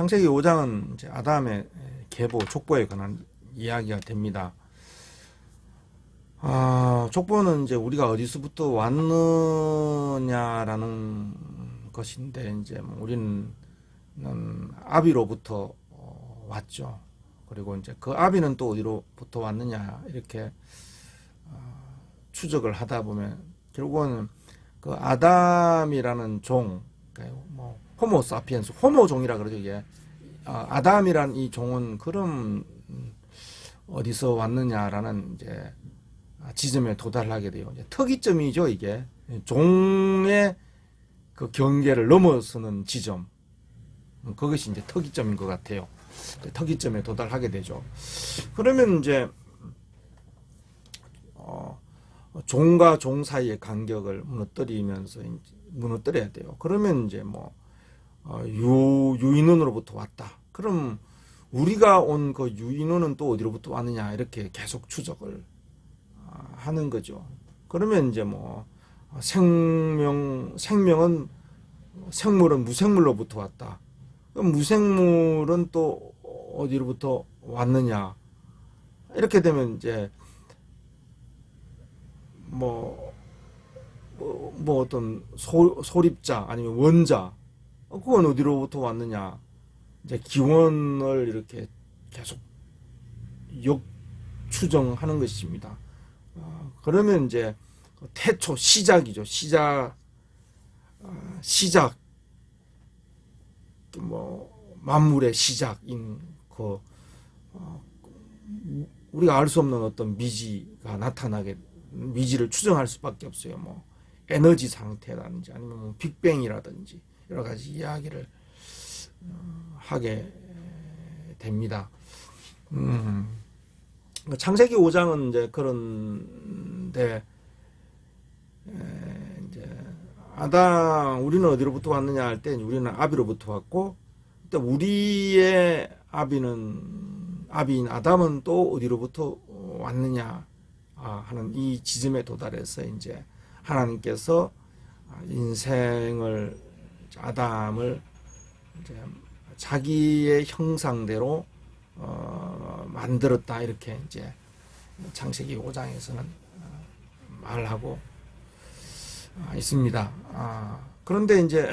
창세기 5장은 이제 아담의 계보, 족보에 관한 이야기가 됩니다. 족보는 이제 우리가 어디서부터 왔느냐라는 것인데, 이제 뭐 우리는 아비로부터 왔죠. 그리고 이제 그 아비는 또 어디로부터 왔느냐, 이렇게 추적을 하다 보면 결국은 그 아담이라는 종, 뭐 호모 사피엔스, 호모 종이라 그러죠. 이게 아담이란 이 종은 그럼 어디서 왔느냐라는 이제 지점에 도달하게 돼요. 이제 특이점이죠. 이게 종의 그 경계를 넘어서는 지점, 그것이 이제 특이점인 것 같아요. 특이점에 도달하게 되죠. 그러면 이제 종과 종 사이의 간격을 무너뜨려야 돼요. 그러면 이제 뭐 유인원으로부터 왔다. 그럼 우리가 온 그 유인원은 또 어디로부터 왔느냐, 이렇게 계속 추적을 하는 거죠. 그러면 이제 뭐 생명은 생물은 무생물로부터 왔다. 그럼 무생물은 또 어디로부터 왔느냐? 이렇게 되면 이제 뭐 어떤 소립자 아니면 원자, 그건 어디로부터 왔느냐? 이제 기원을 이렇게 계속 역추정하는 것입니다. 그러면 이제 태초, 시작이죠. 시작, 뭐 만물의 시작인 우리가 알 수 없는 어떤 미지가 미지를 추정할 수밖에 없어요. 뭐 에너지 상태라든지 아니면 뭐 빅뱅이라든지 여러 가지 이야기를 하게 됩니다. 창세기 5장은 이제 그런데 이제 우리는 어디로부터 왔느냐 할 때 우리는 아비로부터 왔고, 또 우리의 아비인 아담은 또 어디로부터 왔느냐 하는 이 지점에 도달해서 이제 하나님께서 아담을 이제 자기의 형상대로 만들었다, 이렇게 이제 창세기 5장에서는 말하고 있습니다. 그런데 이제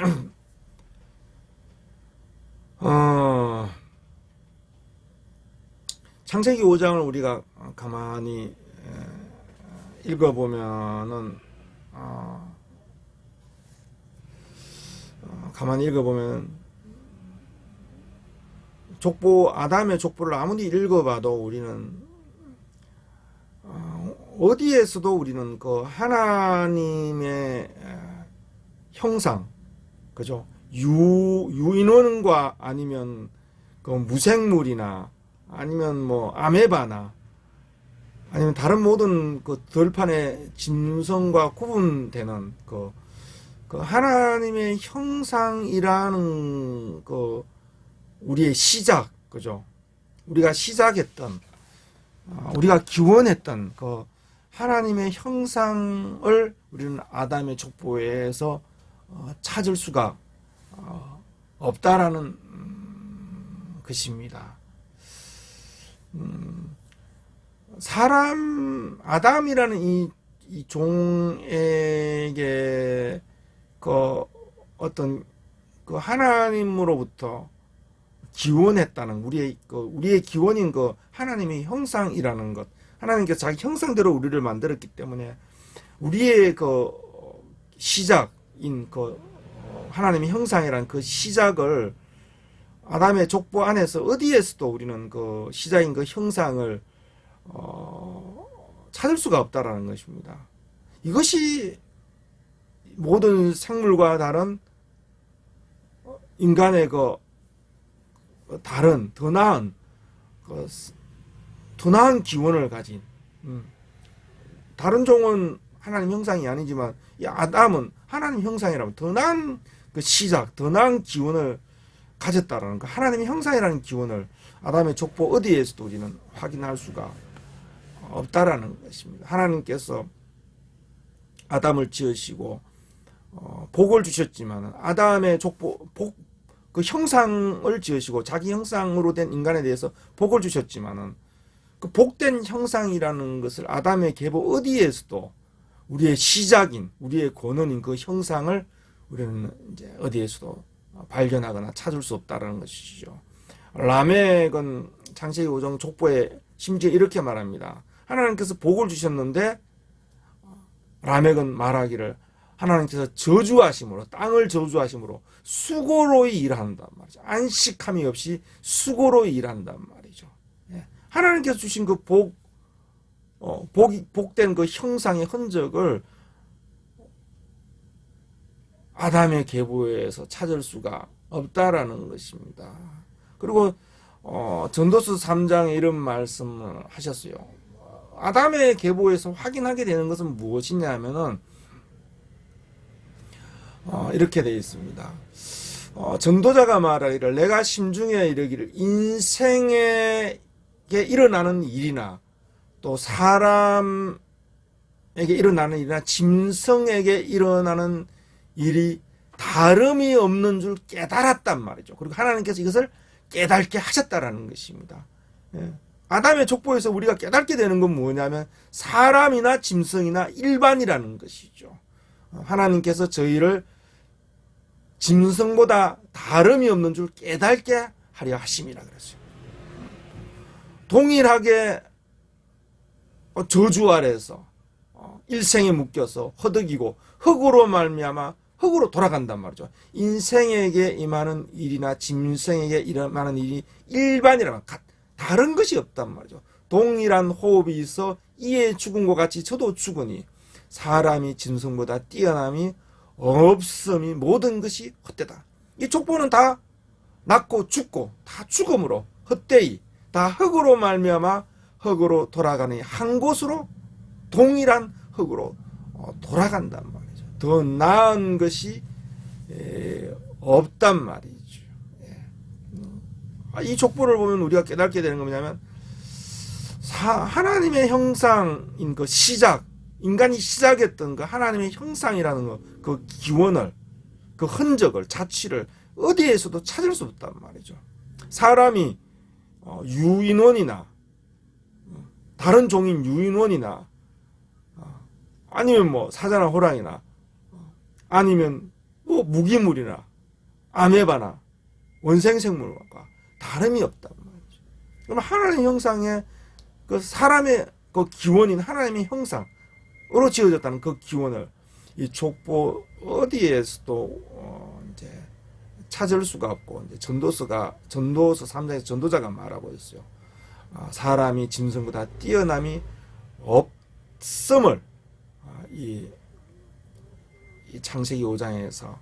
창세기 5장을 우리가 가만히 읽어보면은 아담의 족보를 아무리 읽어봐도 우리는 어디에서도 우리는 그 하나님의 형상, 그죠? 유인원과 아니면 그 무생물이나 아니면 뭐 아메바나 아니면 다른 모든 그 들판의 짐승과 구분되는 그 하나님의 형상이라는 그 우리의 시작, 그죠? 우리가 시작했던, 우리가 기원했던 그 하나님의 형상을 우리는 아담의 족보에서 찾을 수가 없다라는 것입니다. 아담이라는 이 종에게 어떤 하나님으로부터 기원했다는 우리의 기원인 하나님의 형상이라는 것, 하나님께서 자기 형상대로 우리를 만들었기 때문에 우리의 시작인 하나님의 형상이라는 그 시작을 아담의 족보 안에서 어디에서도 우리는 시작인 형상을 찾을 수가 없다라는 것입니다. 이것이 모든 생물과 다른 인간의 다른 더 나은 기원을 가진, 다른 종은 하나님 형상이 아니지만 이 아담은 하나님 형상이라면 더 나은 시작, 더 나은 기원을 가졌다라는 거, 하나님의 형상이라는 기원을 아담의 족보 어디에서도 우리는 확인할 수가 없다라는 것입니다. 하나님께서 아담을 지으시고 복을 주셨지만 아담의 족보 그 형상을 지으시고 자기 형상으로 된 인간에 대해서 복을 주셨지만은 그 복된 형상이라는 것을 아담의 계보 어디에서도 우리의 시작인, 우리의 근원인 그 형상을 우리는 이제 어디에서도 발견하거나 찾을 수 없다라는 것이죠. 라멕은 창세기 5장 족보에 심지어 이렇게 말합니다. 하나님께서 복을 주셨는데 라멕은 말하기를 하나님께서 저주하심으로, 땅을 저주하심으로 수고로이 일한단 말이죠. 안식함이 없이 수고로이 일한단 말이죠. 하나님께서 주신 그 복된 그 형상의 흔적을 아담의 계보에서 찾을 수가 없다라는 것입니다. 그리고 전도서 3장에 이런 말씀을 하셨어요. 아담의 계보에서 확인하게 되는 것은 무엇이냐 하면은 이렇게 되어 있습니다. 전도자가 말하기를 내가 심중에 이르기를 인생에 일어나는 일이나 또 사람에게 일어나는 일이나 짐승에게 일어나는 일이 다름이 없는 줄 깨달았단 말이죠. 그리고 하나님께서 이것을 깨닫게 하셨다라는 것입니다. 아담의 족보에서 우리가 깨닫게 되는 건 뭐냐면 사람이나 짐승이나 일반이라는 것이죠. 하나님께서 저희를 짐승보다 다름이 없는 줄 깨닫게 하려 하심이라 그랬어요. 동일하게 저주 아래에서 일생에 묶여서 허덕이고 흙으로 말미암아 흙으로 돌아간단 말이죠. 인생에게 임하는 일이나 짐승에게 임하는 일이 일반이라면 다른 것이 없단 말이죠. 동일한 호흡이 있어 이에 죽음과 같이 저도 죽으니 사람이 짐승보다 뛰어남이 없음이 모든 것이 헛되다. 이 족보는 다 낳고 죽고 다 죽음으로 헛되이 다 흙으로 말미암아 흙으로 돌아가니 한 곳으로 동일한 흙으로 돌아간단 말이죠. 더 나은 것이 없단 말이죠. 이 족보를 보면 우리가 깨닫게 되는 건 뭐냐면 하나님의 형상인 그 시작, 인간이 시작했던 그 하나님의 형상이라는 거, 그 기원을, 그 흔적을, 자취를 어디에서도 찾을 수 없단 말이죠. 사람이 유인원이나 다른 종인 유인원이나 아니면 뭐 사자나 호랑이나 아니면 뭐 무기물이나 아메바나 원생생물과 다름이 없단 말이죠. 그럼 하나님의 형상의 그 사람의 그 기원인 하나님의 형상으로 지어졌다는 그 기원을 이 족보 어디에서도 이제 찾을 수가 없고 이제 전도서 3장에서 전도자가 말하고 있어요. 사람이 짐승보다 뛰어남이 없음을 이 창세기 5장에서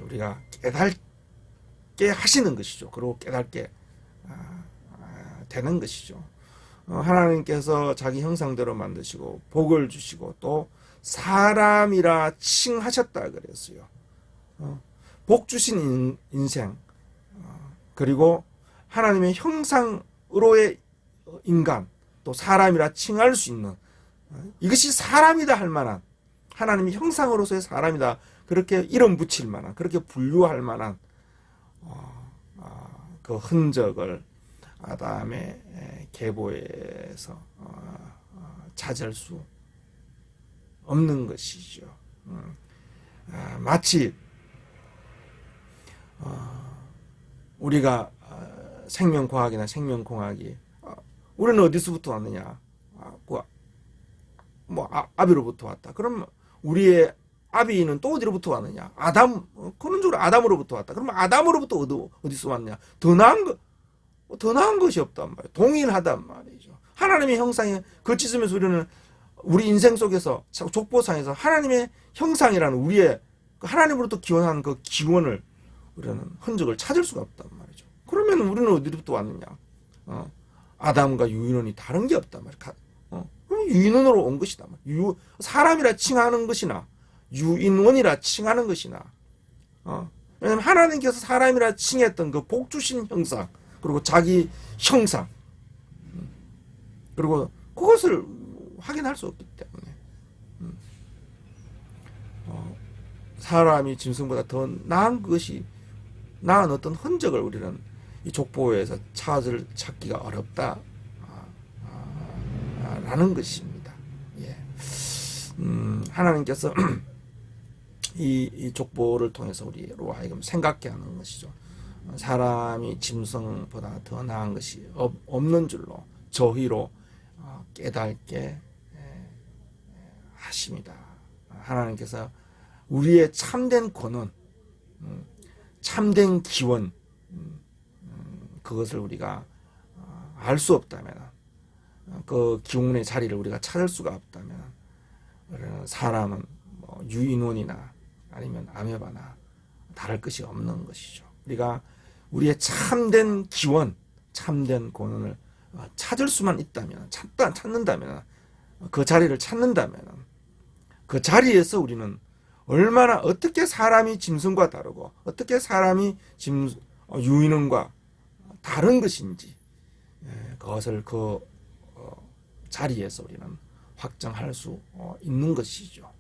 우리가 깨닫게 하시는 것이죠. 그리고 깨닫게 되는 것이죠. 하나님께서 자기 형상대로 만드시고 복을 주시고 또 사람이라 칭하셨다 그랬어요. 복 주신 인생 그리고 하나님의 형상으로의 인간 또 사람이라 칭할 수 있는 이것이 사람이다 할 만한 하나님의 형상으로서의 사람이다 그렇게 이름 붙일 만한 그렇게 분류할 만한 그 흔적을 아담의 계보에서 찾을 수 없는 것이죠. 마치 우리가 생명과학이나 생명공학이 우리는 어디서부터 왔느냐? 아비로부터 왔다. 그럼 우리의 아비는 또 어디로부터 왔느냐? 근원적으로 아담으로부터 왔다. 그러면 아담으로부터 어디서 왔냐? 더 나은 것이 없단 말이에요. 동일하단 말이죠. 하나님의 형상에 거치으면서 우리는 우리 인생 속에서 족보상에서 하나님의 형상이라는 우리의 하나님으로부터 기원한 그 기원을 우리는 흔적을 찾을 수가 없단 말이죠. 그러면 우리는 어디로부터 왔느냐? 아담과 유인원이 다른 게 없단 말이에요. 그럼 유인원으로 온 것이다. 사람이라 칭하는 것이나 유인원이라 칭하는 것이나 왜냐하면 하나님께서 사람이라 칭했던 그 복 주신 형상 그리고 자기 형상 그리고 그것을 확인할 수 없기 때문에 사람이 짐승보다 더 나은 것이 낳은 어떤 흔적을 우리는 이 족보에서 찾기가 어렵다 라는 것입니다. 예. 하나님께서 이 족보를 통해서 우리로 하여금 생각게 하는 것이죠. 사람이 짐승보다 더 나은 것이 없는 줄로 저희로 깨닫게 하십니다. 하나님께서 우리의 참된 권원, 참된 기원, 그것을 우리가 알 수 없다면, 그 기운의 자리를 우리가 찾을 수가 없다면, 사람은 뭐 유인원이나 아니면 아메바나 다를 것이 없는 것이죠. 우리가 우리의 참된 기원, 참된 권원을 찾을 수만 있다면, 찾는다면, 그 자리를 찾는다면, 그 자리에서 우리는 얼마나 어떻게 사람이 짐승과 다르고 어떻게 사람이 유인원과 다른 것인지 그것을 그 자리에서 우리는 확정할 수 있는 것이죠.